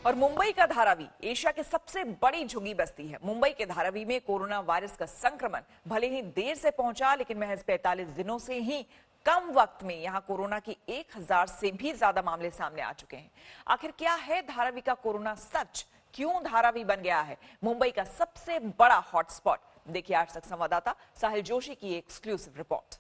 और मुंबई का धारावी एशिया की सबसे बड़ी झुग्गी बस्ती है। मुंबई के धारावी में कोरोना वायरस का संक्रमण भले ही देर से पहुंचा, लेकिन महज 45 दिनों से ही कम वक्त में यहां कोरोना की 1000 से भी ज्यादा मामले सामने आ चुके हैं। आखिर क्या है धारावी का कोरोना सच? क्यों धारावी बन गया है मुंबई का सबसे बड़ा हॉटस्पॉट? देखिए आज तक संवाददाता साहिल जोशी की एक्सक्लूसिव रिपोर्ट।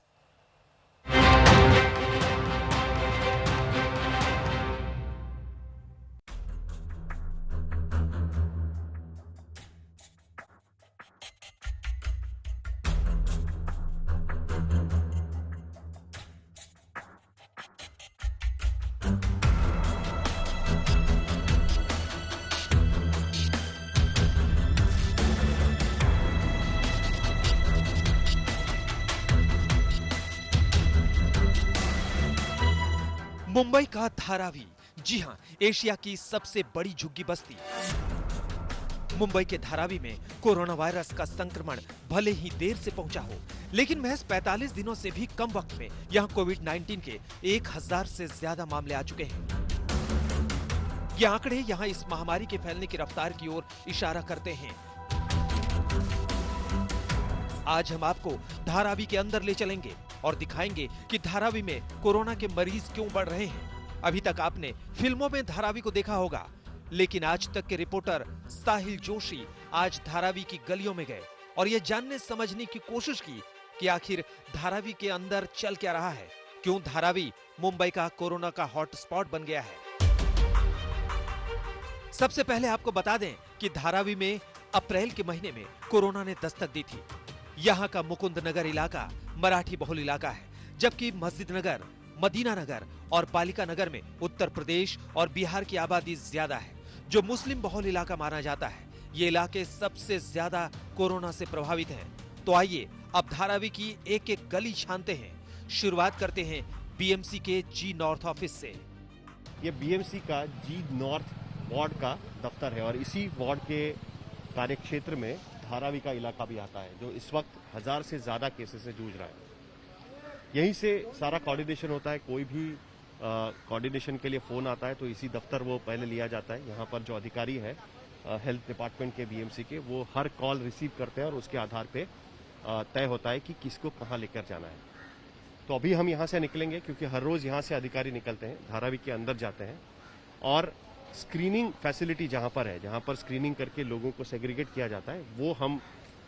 मुंबई का धारावी, जी हां, एशिया की सबसे बड़ी झुग्गी बस्ती। मुंबई के धारावी में कोरोना वायरस का संक्रमण भले ही देर से पहुंचा हो, लेकिन महज 45 दिनों से भी कम वक्त में यहां कोविड-19 के 1000 से ज्यादा मामले आ चुके हैं। ये आंकड़े यहां इस महामारी के फैलने की रफ्तार की ओर इशारा करते हैं। आज हम आपको धारावी के अंदर ले चलेंगे और दिखाएंगे कि धारावी में कोरोना के मरीज क्यों बढ़ रहे हैं। अभी तक आपने फिल्मों में धारावी को देखा होगा, लेकिन आज तक के रिपोर्टर साहिल जोशी आज धारावी की गलियों में गए और यह जानने समझने की कोशिश की कि आखिर धारावी के अंदर चल क्या रहा है, क्यों धारावी मुंबई का कोरोना का हॉटस्पॉट बन गया है। सबसे पहले आपको बता दें कि धारावी में अप्रैल के महीने में कोरोना ने दस्तक दी थी। यहाँ का मुकुंद नगर इलाका मराठी बहुल इलाका है, जबकि मस्जिद नगर, मदीना नगर और बालिका नगर में उत्तर प्रदेश और बिहार की आबादी ज्यादा है, जो मुस्लिम बहुल इलाका माना जाता है। ये इलाके सबसे ज्यादा कोरोना से प्रभावित हैं। तो आइए अब धारावी की एक एक गली छानते हैं। शुरुआत करते हैं बीएमसी के जी नॉर्थ ऑफिस से। ये बीएमसी का जी नॉर्थ वार्ड का दफ्तर है और इसी वार्ड के कार्यक्षेत्र में धारावी का इलाका भी आता है, जो इस वक्त 1000 से ज्यादा केसेस से जूझ रहा है। यहीं से सारा कोऑर्डिनेशन होता है। कोई भी कोऑर्डिनेशन के लिए फोन आता है तो इसी दफ्तर वो पहले लिया जाता है। यहाँ पर जो अधिकारी है हेल्थ डिपार्टमेंट के बीएमसी के, वो हर कॉल रिसीव करते हैं और उसके आधार पे तय होता है कि किसको कहाँ लेकर जाना है। तो अभी हम यहाँ से निकलेंगे क्योंकि हर रोज यहाँ से अधिकारी निकलते हैं, धारावी के अंदर जाते हैं और स्क्रीनिंग फैसिलिटी जहां पर है, जहां पर स्क्रीनिंग करके लोगों को सेग्रीगेट किया जाता है, वो हम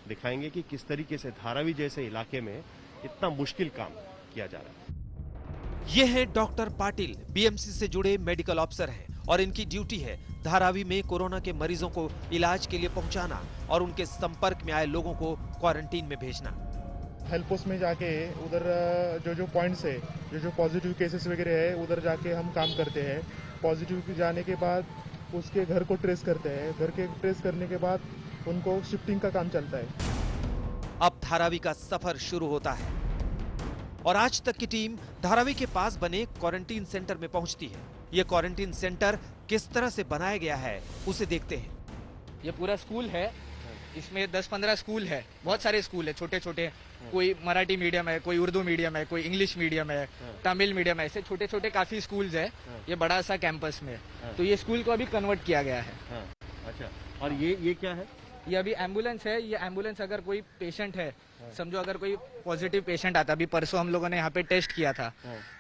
दिखाएंगे कि किस तरीके से धारावी जैसे इलाके में इतना मुश्किल काम किया जा रहा है। ये है डॉक्टर पाटिल, बीएमसी से जुड़े मेडिकल ऑफिसर हैं और इनकी ड्यूटी है धारावी में कोरोना के मरीजों को इलाज के लिए पहुंचाना और उनके संपर्क में आए लोगों को क्वारंटीन में भेजना। हेल्प पोस्ट में जाके उधर जो पॉइंट्स है, जो पॉजिटिव केसेस वगैरह है, उधर जाके हम काम करते हैं। पॉजिटिव जाने के बाद उसके घर को ट्रेस करते हैं। घर के ट्रेस करने के बाद उनको शिफ्टिंग का काम चलता है। अब धारावी का सफर शुरू होता है और आज तक की टीम धारावी के पास बने क्वारंटीन सेंटर में पहुंचती है। ये क्वारंटीन सेंटर किस तरह से बनाया गया है उसे देखते हैं। ये पूरा स्कूल है, इसमें 10-15 स्कूल है, बहुत सारे स्कूल है छोटे छोटे। कोई मराठी मीडियम है, कोई उर्दू मीडियम है, कोई इंग्लिश मीडियम है, तमिल मीडियम है, ऐसे छोटे छोटे काफी स्कूल्स है। ये बड़ा सा कैंपस में, तो ये स्कूल को अभी कन्वर्ट किया गया है। अच्छा, और ये क्या है? ये अभी एम्बुलेंस है। ये एम्बुलेंस अगर कोई पेशेंट है, समझो अगर कोई पॉजिटिव पेशेंट आता, अभी परसों हम लोगों ने यहाँ पे टेस्ट किया था,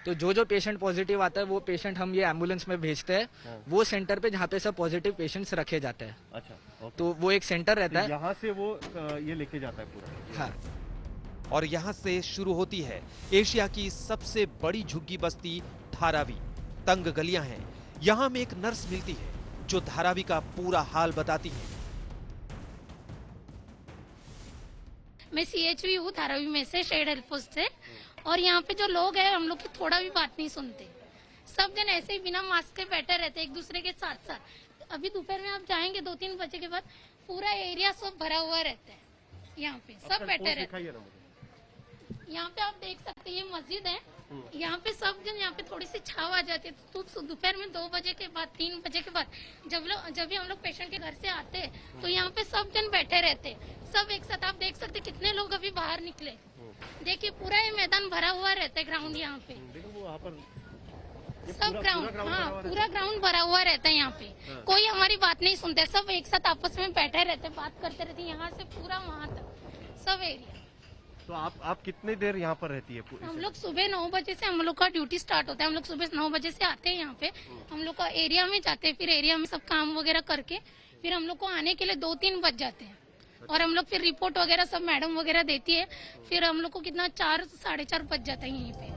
तो जो पेशेंट पॉजिटिव आता है वो पेशेंट हम ये एम्बुलेंस में भेजते हैं वो सेंटर पे जहाँ पे सब पॉजिटिव पेशेंट्स रखे जाते हैं। अच्छा, तो वो एक सेंटर रहता है, यहाँ से वो ये लेके जाता है पूरा। हाँ। और यहाँ से शुरू होती है एशिया की सबसे बड़ी झुग्गी बस्ती धारावी। तंग गलियां हैं। यहाँ में एक नर्स मिलती है जो धारावी का पूरा हाल बताती है। मैं सीएचवी हूँ धारावी में से, शेड हेल्प पोस्ट से। और यहाँ पे जो लोग हैं हम लोग की थोड़ा भी बात नहीं सुनते। सब जन ऐसे ही बिना मास्क के बैठे रहते एक दूसरे के साथ साथ। अभी दोपहर में आप जाएंगे 2-3 बजे के बाद पूरा एरिया सब भरा हुआ रहता है। यहाँ पे सब बैठे रहते हैं। यहाँ पे आप देख सकते हैं ये मस्जिद है। यहाँ पे सब जन, यहाँ पे थोड़ी सी छाव आ जाती है। तो दोपहर में 2 बजे के बाद, 3 बजे के बाद जब भी हम लोग पेशेंट के घर से आते हैं तो यहाँ पे सब जन बैठे रहते हैं, सब एक साथ। आप देख सकते कितने लोग अभी बाहर निकले। देखिए पूरा ये मैदान भरा हुआ रहता है, ग्राउंड यहाँ पे। देखो वो वहाँ पर सब ग्राउंड, हाँ पूरा ग्राउंड भरा हुआ रहता है यहाँ पे। कोई हमारी बात नहीं सुनते, सब एक साथ आपस में बैठे रहते, बात करते रहते, यहाँ से पूरा वहाँ तक सब एरिया। तो आप कितनी देर यहाँ पर रहती है? हम लोग सुबह 9 बजे से हम लोग का ड्यूटी स्टार्ट होता है। हम लोग सुबह 9 बजे से आते हैं यहाँ पे, हम लोग का एरिया में जाते हैं, फिर एरिया में सब काम वगैरह करके फिर हम लोग को आने के लिए 2-3 बज जाते हैं। और हम लोग फिर रिपोर्ट वगैरह सब मैडम वगैरह देती है, फिर हम लोग को कितना 4-4:30 बज जाता है यहीं पे।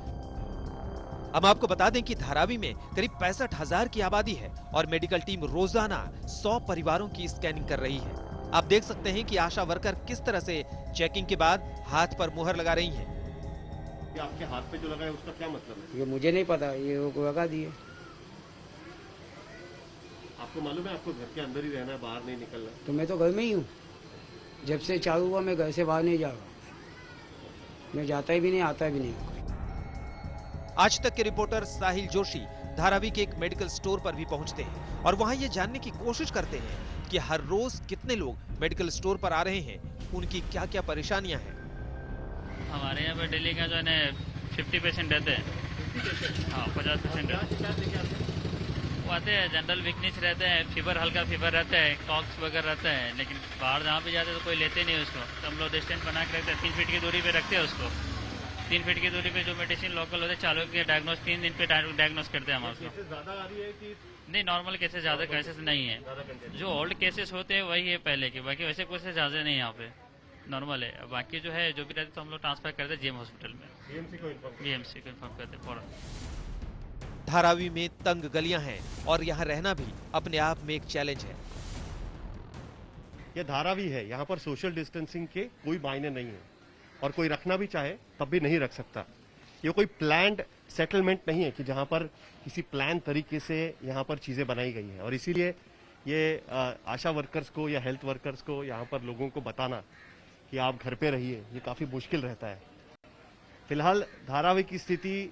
हम आपको बता दें कि धारावी में करीब 65,000 की आबादी है और मेडिकल टीम रोजाना 100 परिवारों की स्कैनिंग कर रही है। आप देख सकते हैं कि आशा वर्कर किस तरह से चेकिंग के बाद हाथ पर मुहर लगा रही हैं। ये आपके हाथ पे जो लगा है उसका क्या मतलब है? ये मुझे नहीं पता, ये वो लगा दिए। आपको मालूम है आपको घर के अंदर ही रहना है, बाहर नहीं निकलना? तो मैं तो घर में ही हूँ, जब से चालू हुआ मैं घर से बाहर नहीं जा रहा, मैं जाता ही भी नहीं, आता भी नहीं। आज तक के रिपोर्टर साहिल जोशी धारावी के एक मेडिकल स्टोर पर भी पहुंचते हैं और वहां ये जानने की कोशिश करते हैं कि हर रोज कितने लोग मेडिकल स्टोर पर आ रहे हैं, उनकी क्या क्या परेशानियां हैं। हमारे यहाँ पे डेली का जो है 50% रहते हैं। हाँ 50% वो आते हैं, जनरल वीकनेस रहते हैं, फीवर, हल्का फीवर रहता है, कॉक्स वगैरह रहता है, लेकिन बाहर जहाँ पे जाते हैं तो कोई लेते नहीं उसको। तो हम लोग डिस्टेंस बना के रखते हैं, 3 फीट की दूरी पे रखते हैं उसको। 3 फीट की दूरी पे जो मेडिसिन लोकल होते हैं चालू के डायग्नोस 3 दिन पे डायग्नोस करते हैं हम उसको। ज्यादा आ रही है कि नहीं, नॉर्मल केसेस ज्यादा केसेस नहीं है, जो ओल्ड केसेस होते हैं वही है पहले के, बाकी वैसे केसेस ज्यादा नहीं यहाँ पे, नॉर्मल है। बाकी जो है जो भी रहते तो हम लोग ट्रांसफर करते हैं जीएम हॉस्पिटल में, बीएमसी को इन्फॉर्म करते हैं फौरन। धारावी में तंग गलियां हैं और यहाँ रहना भी अपने आप में एक चैलेंज है। यह धारावी है, यहाँ पर सोशल डिस्टेंसिंग के कोई मायने नहीं है और कोई रखना भी चाहे तब भी नहीं रख सकता। ये कोई प्लान्ड सेटलमेंट नहीं है कि जहाँ पर किसी प्लान तरीके से यहाँ पर चीजें बनाई गई हैं और इसीलिए ये आशा वर्कर्स को या हेल्थ वर्कर्स को यहाँ पर लोगों को बताना कि आप घर पे रहिए, ये काफी मुश्किल रहता है। फिलहाल धारावी की स्थिति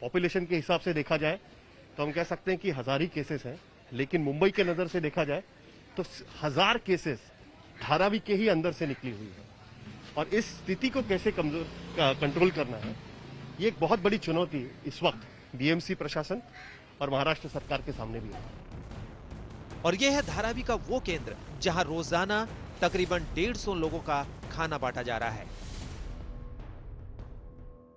पॉपुलेशन के हिसाब से देखा जाए तो हम कह सकते हैं कि 1000 ही केसेस हैं, लेकिन मुंबई के नजर से देखा जाए तो 1000 केसेस धारावी के ही अंदर से निकली हुई है और इस स्थिति को कैसे कंट्रोल करना है, ये एक बहुत बड़ी चुनौती इस वक्त बीएमसी प्रशासन और महाराष्ट्र सरकार के सामने भी है। और यह है धारावी का वो केंद्र जहां रोजाना तकरीबन 150 लोगों का खाना बांटा जा रहा है।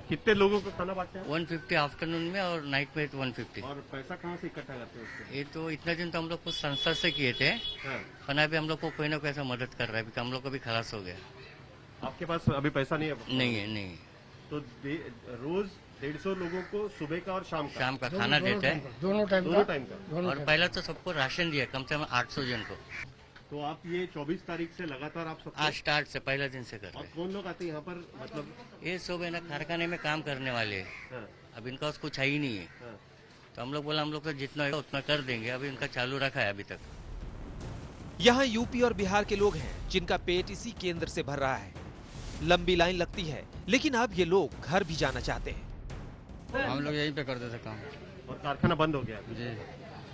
कितने लोगों को खाना बांटते हैं? 150 आफ्टरनून में और नाइट में 150। और पैसा कहाँ से इकट्ठा करते हैं उसके? ये तो इतना दिन तो हम लोग कुछ संस्था से किए थे, पर अभी हम लोग को कोई ना कोई ऐसा मदद कर रहा है, हम लोग को भी खलास हो गया। आपके पास अभी पैसा नहीं है? नहीं है, नहीं। तो रोज 150 लोगों को सुबह का और शाम का खाना देते हैं, दोनों टाइम का। और पहले तो सबको राशन दिया कम से कम 800 जन को। तो आप ये 24 तारीख से लगातार आप सब आज स्टार्ट से पहले दिन से कर रहे और हैं। कौन लोग आते हैं यहाँ पर? मतलब ये सब है ना कारखाने में काम करने वाले हैं, हाँ, अब इनका कुछ है ही नहीं है, हाँ। तो हम लोग बोला हम लोग तो जितना है उतना कर देंगे, अभी इनका चालू रखा है अभी तक। यहाँ यूपी और बिहार के लोग हैं जिनका पेट इसी केंद्र से भर रहा है। लंबी लाइन लगती है, लेकिन अब ये लोग घर भी जाना चाहते हैं। हम लोग यहीं पे करते थे काम और कारखाना बंद हो गया जी,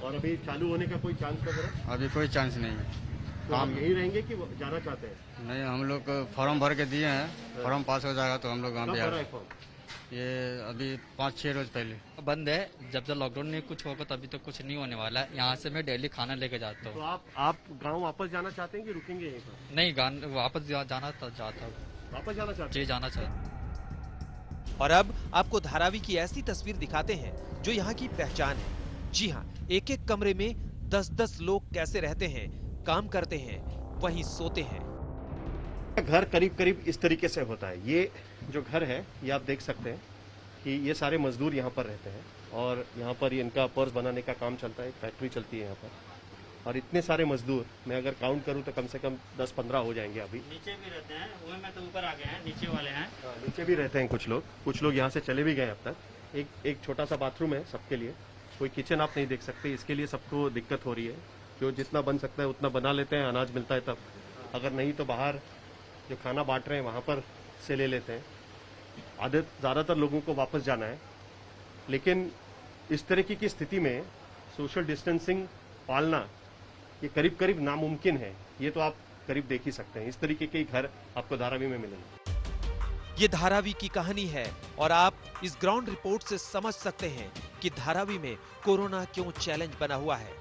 और अभी चालू होने का कोई चांस वगैरह? अभी कोई चांस नहीं है। तो हम यही रहेंगे कि वो जाना चाहते हैं? नहीं, हम लोग फॉर्म भर के दिए हैं, फॉर्म पास हो जाएगा तो हम लोग वहाँ कब पे आ भरा है रहे फॉर्म? ये अभी 5-6 रोज पहले। बंद है, जब तक लॉकडाउन में कुछ होगा तभी तक कुछ नहीं होने वाला है। यहाँ से मैं डेली खाना लेके जाता तो हूँ। आप गांव वापस जाना चाहते हैं कि रुकेंगे यहीं पर? नहीं, वापस जाना चाहता हूँ। वापस जाना चाहते जी, जाना चाहता हूँ। और अब आपको धारावी की ऐसी तस्वीर दिखाते हैं जो यहाँ की पहचान है। जी हाँ, एक एक कमरे में 10-10 लोग कैसे रहते हैं, काम करते हैं, वहीं सोते हैं। घर करीब करीब इस तरीके से होता है। ये जो घर है ये आप देख सकते हैं कि ये सारे मजदूर यहाँ पर रहते हैं और यहाँ पर इनका पर्स बनाने का काम चलता है, एक फैक्ट्री चलती है यहाँ पर। और इतने सारे मजदूर मैं अगर काउंट करूँ तो कम से कम 10-15 हो जाएंगे। अभी नीचे भी रहते हैं, वो में तो ऊपर आ गए हैं, नीचे वाले हैं। नीचे भी रहते हैं कुछ लोग यहाँ से चले भी गए अब तक। एक छोटा सा बाथरूम है सबके लिए, कोई किचन आप नहीं देख सकते, इसके लिए सबको दिक्कत हो रही है। जो जितना बन सकता है उतना बना लेते हैं, अनाज मिलता है तब, अगर नहीं तो बाहर जो खाना बांट रहे हैं वहाँ पर से ले लेते हैं। ज़्यादातर लोगों को वापस जाना है, लेकिन इस तरीके की स्थिति में सोशल डिस्टेंसिंग पालना ये करीब करीब नामुमकिन है। ये तो आप करीब देख ही सकते हैं, इस तरीके के घर आपको धारावी में मिलेंगे। ये धारावी की कहानी है और आप इस ग्राउंड रिपोर्ट से समझ सकते हैं कि धारावी में कोरोना क्यों चैलेंज बना हुआ है।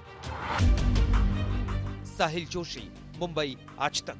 साहिल जोशी, मुंबई, आज तक।